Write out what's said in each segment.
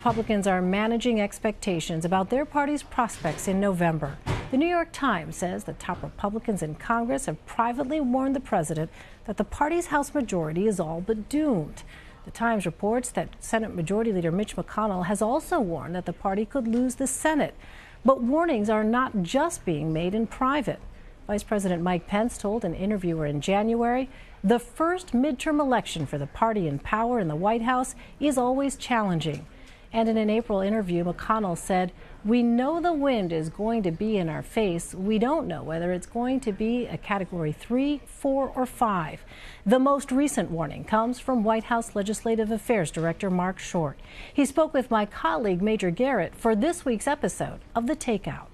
Republicans are managing expectations about their party's prospects in November. The New York Times says the top Republicans in Congress have privately warned the president that the party's House majority is all but doomed. The Times reports that Senate Majority Leader Mitch McConnell has also warned that the party could lose the Senate. But warnings are not just being made in private. Vice President Mike Pence told an interviewer in January, the first midterm election for the party in power in the White House is always challenging. And in an April interview, McConnell said, "We know the wind is going to be in our face. We don't know whether it's going to be a Category 3, 4, or 5. The most recent warning comes from White House Legislative Affairs Director Mark Short. He spoke with my colleague Major Garrett for this week's episode of The Takeout.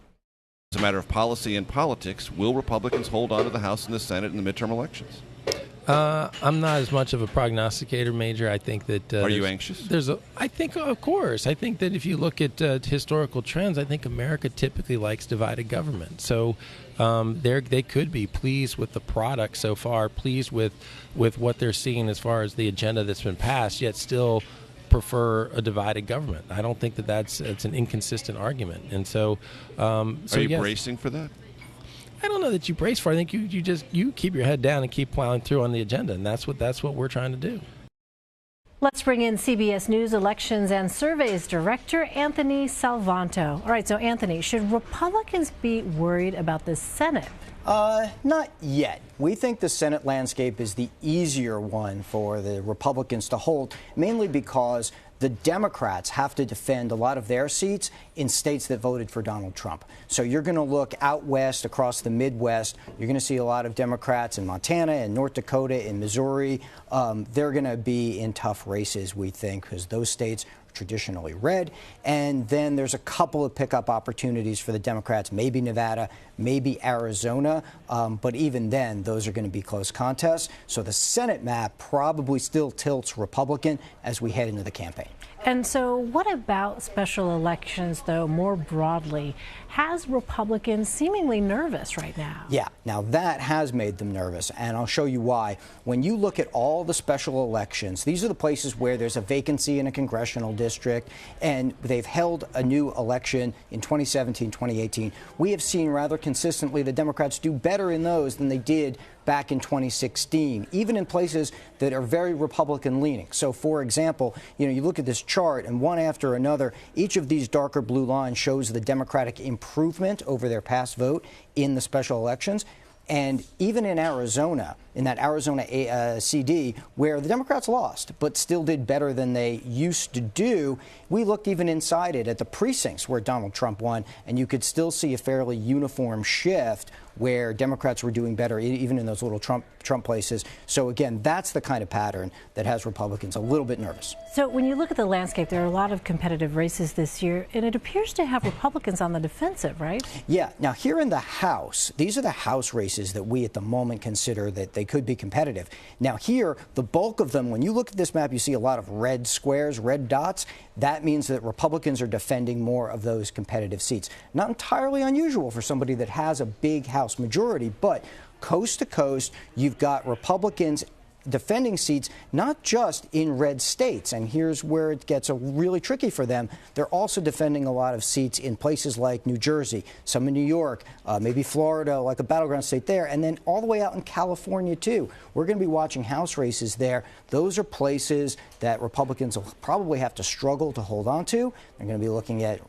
As a matter of policy and politics, will Republicans hold on to the House and the Senate in the midterm elections? I'm not as much of a prognosticator, Major. I think that are you anxious? I think, of course. I think that if you look at historical trends, I think America typically likes divided government. So they could be pleased with the product so far, pleased with what they're seeing as far as the agenda that's been passed, yet still prefer a divided government. I don't think it's an inconsistent argument. And so, are you yes. bracing for that? I don't know that you brace for it. I think you keep your head down and keep plowing through on the agenda, and that's what we're trying to do. Let's bring in CBS News Elections and Surveys Director Anthony Salvanto. All right, so Anthony, should Republicans be worried about the Senate? Not yet. We think the Senate landscape is the easier one for the Republicans to hold, mainly because the Democrats have to defend a lot of their seats in states that voted for Donald Trump. So you're going to look out west across the Midwest. You're going to see a lot of Democrats in Montana and North Dakota and Missouri. They're going to be in tough races, we think, because those states are traditionally red. And then there's a couple of pickup opportunities for the Democrats, maybe Nevada, maybe Arizona. But even then, those are going to be close contests. So the Senate map probably still tilts Republican as we head into the campaign. And so what about special elections, though, more broadly? Has Republicans seemingly nervous right now? Yeah, now that has made them nervous, and I'll show you why. When you look at all the special elections, these are the places where there's a vacancy in a congressional district, and they've held a new election in 2017, 2018. We have seen rather consistently the Democrats do better in those than they did back in 2016, even in places that are very Republican leaning. So, for example, you look at this chart, and one after another, each of these darker blue lines shows the Democratic improvement over their past vote in the special elections. And even in Arizona, in that Arizona CD, where the Democrats lost, but still did better than they used to do, we looked even inside it at the precincts where Donald Trump won, and you could still see a fairly uniform shift where Democrats were doing better, even in those little Trump places. So again, that's the kind of pattern that has Republicans a little bit nervous. So when you look at the landscape, there are a lot of competitive races this year, and it appears to have Republicans on the defensive, right? Yeah. Now, here in the House, these are the House races that we at the moment consider that they could be competitive. Now, here, the bulk of them, when you look at this map, you see a lot of red squares, red dots. That means that Republicans are defending more of those competitive seats. Not entirely unusual for somebody that has a big House majority, but coast to coast, you've got Republicans defending seats, not just in red states. And here's where it gets really tricky for them. They're also defending a lot of seats in places like New Jersey, some in New York, maybe Florida, like a battleground state there, and then all the way out in California, too. We're going to be watching House races there. Those are places that Republicans will probably have to struggle to hold on to. They're going to be looking at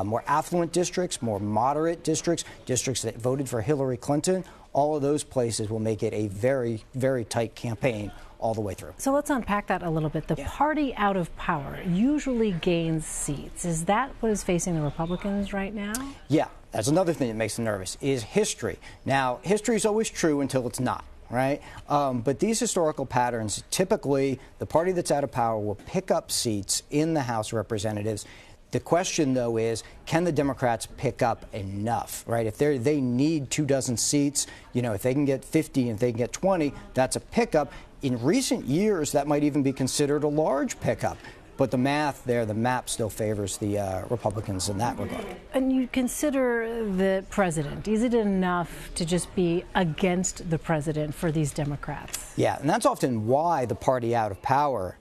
more affluent districts, more moderate districts, districts that voted for Hillary Clinton. All of those places will make it a very, very tight campaign all the way through. So let's unpack that a little bit. The party out of power usually gains seats. Is that what is facing the Republicans right now? Yeah, that's another thing that makes them nervous, is history. Now, history is always true until it's not, right? But these historical patterns, typically the party that's out of power will pick up seats in the House of Representatives. The question, though, is can the Democrats pick up enough, right? If they need 24 seats, if they can get 50 and if they can get 20, that's a pickup. In recent years, that might even be considered a large pickup. But the math there, the map still favors the Republicans in that regard. And you consider the president. Is it enough to just be against the president for these Democrats? Yeah, and that's often why the party out of power,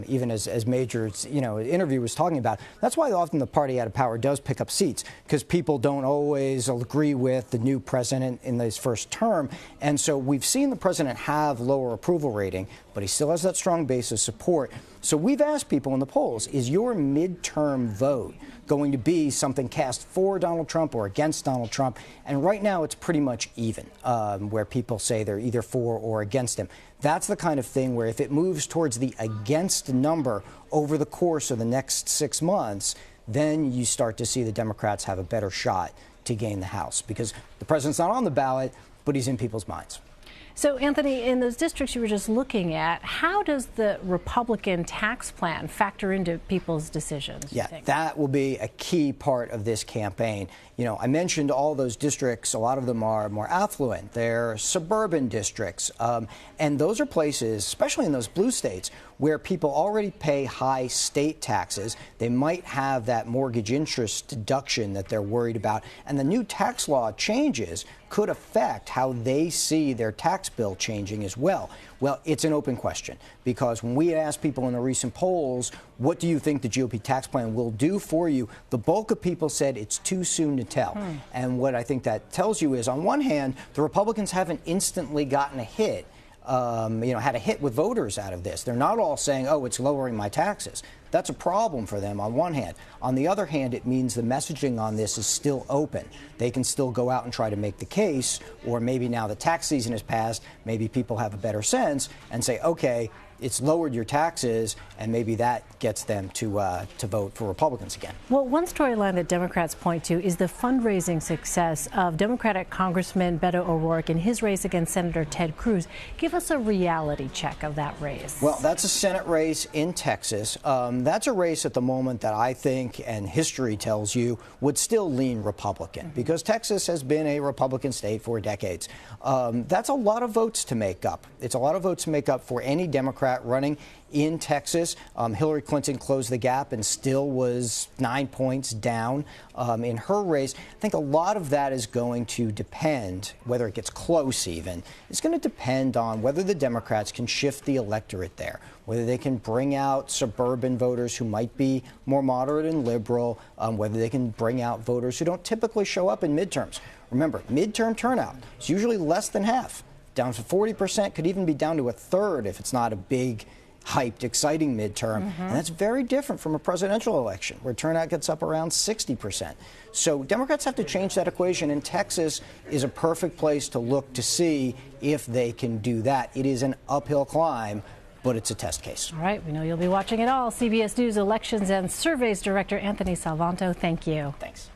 even as Major's interview was talking about, that's why often the party out of power does pick up seats, because people don't always agree with the new president in his first term. And so we've seen the president have lower approval rating, but he still has that strong base of support. So we've asked people in the polls, is your midterm vote going to be something cast for Donald Trump or against Donald Trump? And right now it's pretty much even, where people say they're either for or against him. That's the kind of thing where if it moves towards the against number over the course of the next 6 months, then you start to see the Democrats have a better shot to gain the House, because the president's not on the ballot, but he's in people's minds. So, Anthony, in those districts you were just looking at, how does the Republican tax plan factor into people's decisions? Yeah, that will be a key part of this campaign. I mentioned all those districts. A lot of them are more affluent. They're suburban districts. And those are places, especially in those blue states, where people already pay high state taxes. They might have that mortgage interest deduction that they're worried about. And the new tax law changes could affect how they see their tax bill changing as well. Well, it's an open question, because when we asked people in the recent polls, what do you think the GOP tax plan will do for you? The bulk of people said it's too soon to tell. And what I think that tells you is, on one hand, the Republicans haven't instantly gotten a hit. Had a hit with voters out of this. They're not all saying, oh, it's lowering my taxes. That's a problem for them on one hand. On the other hand, it means the messaging on this is still open. They can still go out and try to make the case, or maybe now the tax season has passed, maybe people have a better sense and say, okay, it's lowered your taxes, and maybe that gets them to vote for Republicans again. Well, one storyline that Democrats point to is the fundraising success of Democratic Congressman Beto O'Rourke in his race against Senator Ted Cruz. Give us a reality check of that race. Well, that's a Senate race in Texas. That's a race at the moment that I think, and history tells you, would still lean Republican, because Texas has been a Republican state for decades. That's a lot of votes to make up. It's a lot of votes to make up for any Democrat running in Texas. Hillary Clinton closed the gap and still was 9 points down in her race. I think a lot of that is going to depend, whether it gets close even, it's going to depend on whether the Democrats can shift the electorate there, whether they can bring out suburban voters who might be more moderate and liberal, whether they can bring out voters who don't typically show up in midterms. Remember, midterm turnout is usually less than half, down to 40%, could even be down to a third if it's not a big, hyped, exciting midterm. And that's very different from a presidential election, where turnout gets up around 60%. So Democrats have to change that equation, and Texas is a perfect place to look to see if they can do that. It is an uphill climb, but it's a test case. All right, we know you'll be watching it all. CBS News Elections and Surveys Director Anthony Salvanto, thank you. Thanks.